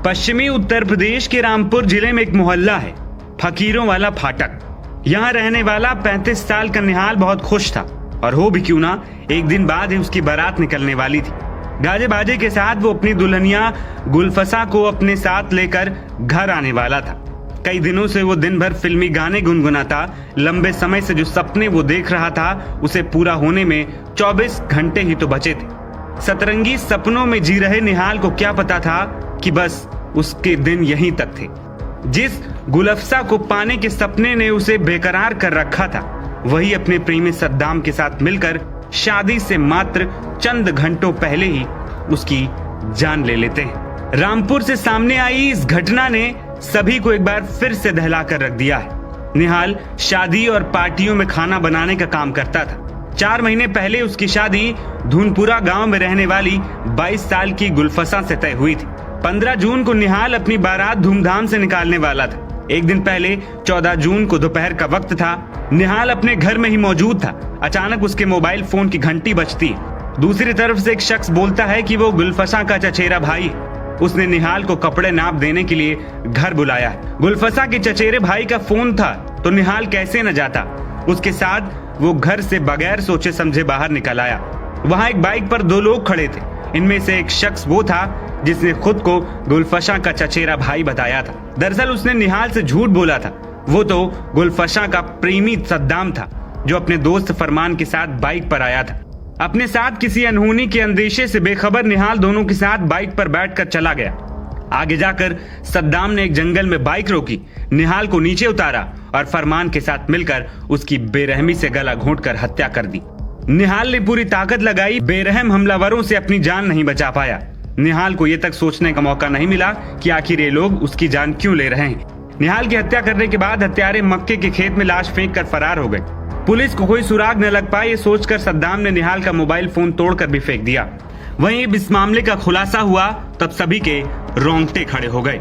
पश्चिमी उत्तर प्रदेश के रामपुर जिले में एक मोहल्ला है, फकीरों वाला फाटक। यहाँ रहने वाला 35 साल का निहाल बहुत खुश था, और हो भी क्यों ना, एक दिन बाद ही उसकी बारात निकलने वाली थी। गाजे बाजे के साथ वो अपनी दुल्हनिया गुलफसा को अपने साथ लेकर घर आने वाला था। कई दिनों से वो दिन भर फिल्मी गाने गुनगुनाता। लंबे समय से जो सपने वो देख रहा था, उसे पूरा होने में 24 घंटे ही तो बचे थे। सतरंगी सपनों में जी रहे निहाल को क्या पता था कि बस उसके दिन यहीं तक थे। जिस गुलफसा को पाने के सपने ने उसे बेकरार कर रखा था, वही अपने प्रेमी सद्दाम के साथ मिलकर शादी से मात्र चंद घंटों पहले ही उसकी जान ले लेते हैं। रामपुर से सामने आई इस घटना ने सभी को एक बार फिर से दहला कर रख दिया है। निहाल शादी और पार्टियों में खाना बनाने का काम करता था। 4 महीने पहले उसकी शादी धूनपुरा गांव में रहने वाली 22 साल की गुलफसा से तय हुई थी। 15 जून को निहाल अपनी बारात धूमधाम से निकालने वाला था। एक दिन पहले 14 जून को दोपहर का वक्त था। निहाल अपने घर में ही मौजूद था। अचानक उसके मोबाइल फोन की घंटी बजती है। दूसरी तरफ से एक शख्स बोलता है कि वो गुलफसा का चचेरा भाई है। उसने निहाल को कपड़े नाप देने के लिए घर बुलाया है। गुलफसा के चचेरे भाई का फोन था तो निहाल कैसे न जाता। उसके साथ वो घर से बगैर सोचे समझे बाहर निकल आया। वहां एक बाइक पर 2 लोग खड़े थे। इनमें से एक शख्स वो था जिसने खुद को गुलफसा का चचेरा भाई बताया था। दरअसल उसने निहाल से झूठ बोला था। वो तो गुलफसा का प्रेमी सद्दाम था, जो अपने दोस्त फरमान के साथ बाइक पर आया था। अपने साथ किसी अनहोनी के अंदेशे से बेखबर निहाल दोनों के साथ बाइक पर बैठकर चला गया। आगे जाकर सद्दाम ने एक जंगल में बाइक रोकी, निहाल को नीचे उतारा और फरमान के साथ मिलकर उसकी बेरहमी से गला घोंटकर हत्या कर दी। निहाल ने पूरी ताकत लगाई, बेरहम हमलावरों से अपनी जान नहीं बचा पाया। निहाल को यह तक सोचने का मौका नहीं मिला कि आखिर ये लोग उसकी जान क्यों ले रहे हैं। निहाल की हत्या करने के बाद हत्यारे मक्के के खेत में लाश फेंक कर फरार हो गए। पुलिस को कोई सुराग न लग पाए, ये सोचकर सद्दाम ने निहाल का मोबाइल फोन तोड़कर भी फेंक दिया। वहीं इस मामले का खुलासा हुआ तब सभी के रोंगटे खड़े हो गए।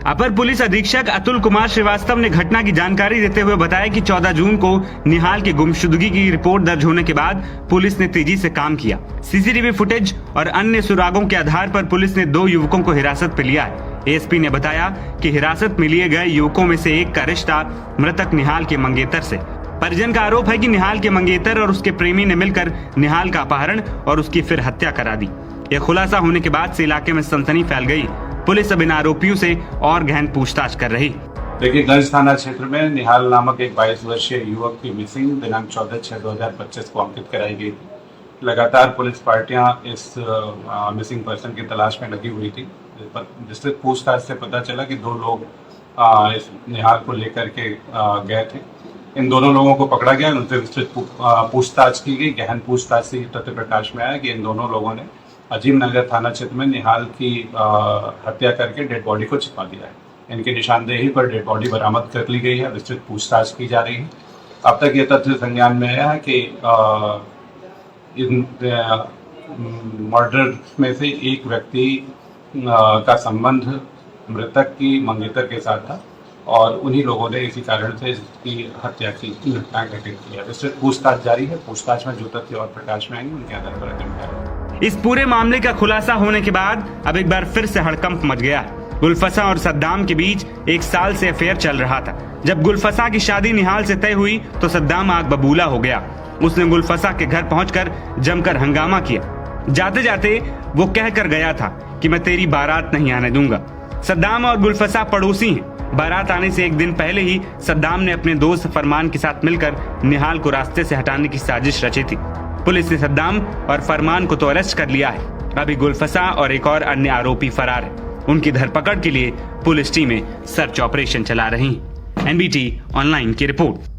अपर पुलिस अधीक्षक अतुल कुमार श्रीवास्तव ने घटना की जानकारी देते हुए बताया कि 14 जून को निहाल की गुमशुदगी की रिपोर्ट दर्ज होने के बाद पुलिस ने तेजी से काम किया। सीसीटीवी फुटेज और अन्य सुरागों के आधार पर पुलिस ने 2 युवकों को हिरासत में लिया है। एएसपी ने बताया कि हिरासत में लिए गए युवकों में से एक का रिश्ता मृतक निहाल के मंगेतर से। परिजन का आरोप है कि निहाल के मंगेतर और उसके प्रेमी ने मिलकर निहाल का अपहरण और उसकी फिर हत्या करा दी। यह खुलासा होने के बाद से इलाके में सनसनी फैल गई। पुलिस अब इन आरोपियों से और गहन पूछताछ कर रही। देखिए, गंज थाना क्षेत्र में निहाल नामक एक 22 वर्षीय युवक की मिसिंग दिनांक 14/6/2025 को अंकित कराई गई थी। लगातार पुलिस पार्टियां इस मिसिंग पर्सन की तलाश में लगी हुई थी। जिससे पूछताछ से पता चला कि 2 लोग इस निहाल को लेकर के गए थे। इन दोनों लोगों को पकड़ा गया, उनसे विस्तृत पूछताछ की गई। गहन पूछताछ से तथ्य प्रकाश में आया कि इन दोनों लोगों ने अजीम नगर थाना क्षेत्र में निहाल की हत्या करके डेड बॉडी को छिपा दिया है। इनकी निशानदेही पर डेड बॉडी बरामद कर ली गई है। विस्तृत पूछताछ की जा रही है। अब तक ये तथ्य संज्ञान में आया है कि इन मर्डर में से एक व्यक्ति का संबंध मृतक की मंगेतर के साथ था और उन्हीं लोगों ने इसी कारण से इसकी हत्या की घटना घटित की है। विस्तृत पूछताछ जारी है। पूछताछ में जो तथ्य और प्रकाश में आएंगे उनके आधार पर अध्ययन। इस पूरे मामले का खुलासा होने के बाद अब एक बार फिर से हड़कंप मच गया। गुलफसा और सद्दाम के बीच 1 साल से अफेयर चल रहा था। जब गुलफसा की शादी निहाल से तय हुई तो सद्दाम आग बबूला हो गया। उसने गुलफसा के घर पहुंचकर जमकर हंगामा किया। जाते जाते वो कह कर गया था कि मैं तेरी बारात नहीं आने दूंगा। सद्दाम और गुलफसा पड़ोसी हैं। बारात आने से एक दिन पहले ही सद्दाम ने अपने दोस्त फरमान के साथ मिलकर निहाल को रास्ते से हटाने की साजिश रची थी। पुलिस ने सद्दाम और फरमान को तो अरेस्ट कर लिया है। अभी गुलफसा और एक और अन्य आरोपी फरार है। उनकी धरपकड़ के लिए पुलिस टीमें सर्च ऑपरेशन चला रही हैं। एनबीटी ऑनलाइन की रिपोर्ट।